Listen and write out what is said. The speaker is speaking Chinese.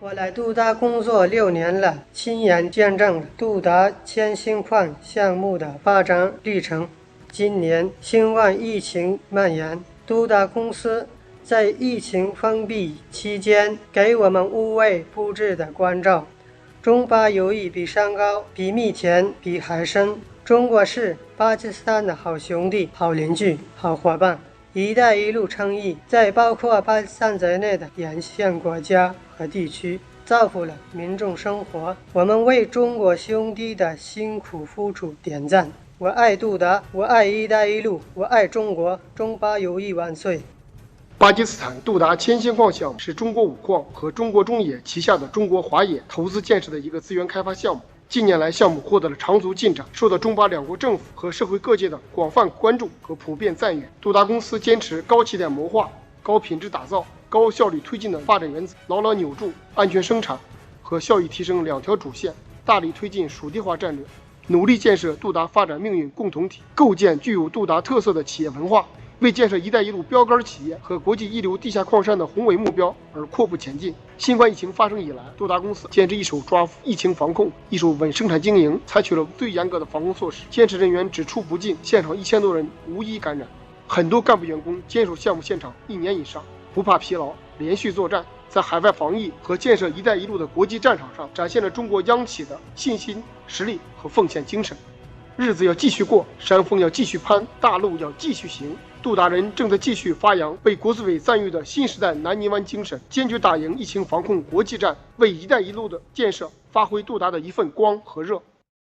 我来杜达工作6年了，亲眼见证了杜达千星矿项目的发展历程。今年新冠疫情蔓延，杜达公司在疫情封闭期间给我们无微不至的关照。中巴友谊比山高，比蜜甜，比海深。中国是巴基斯坦的好兄弟、好邻居、好伙伴。一带一路倡议在包括巴基斯坦在内的沿线国家和地区造福了民众生活。我们为中国兄弟的辛苦付出点赞。我爱杜达，我爱一带一路，我爱中国，中巴友谊万岁。巴基斯坦杜达千星矿项目是中国武矿和中国中冶旗下的中国华冶投资建设的一个资源开发项目。近年来，项目获得了长足进展，受到中巴两国政府和社会各界的广泛关注和普遍赞誉。杜达公司坚持高起点谋划、高品质打造、高效率推进的发展原则，牢牢扭住安全生产和效益提升两条主线，大力推进属地化战略，努力建设杜达发展命运共同体，构建具有杜达特色的企业文化，为建设“一带一路”标杆企业和国际一流地下矿山的宏伟目标而阔步前进。新冠疫情发生以来，杜达公司坚持一手抓疫情防控，一手稳生产经营，采取了最严格的防控措施，坚持人员只出不进，现场1000多人无一感染。很多干部员工坚守项目现场1年以上，不怕疲劳，连续作战，在海外防疫和建设“一带一路”的国际战场上，展现了中国央企的信心、实力和奉献精神。日子要继续过，山峰要继续攀，大路要继续行。杜达人正在继续发扬被国资委赞誉的新时代南泥湾精神，坚决打赢疫情防控国际战，为“一带一路”的建设发挥杜达的一份光和热。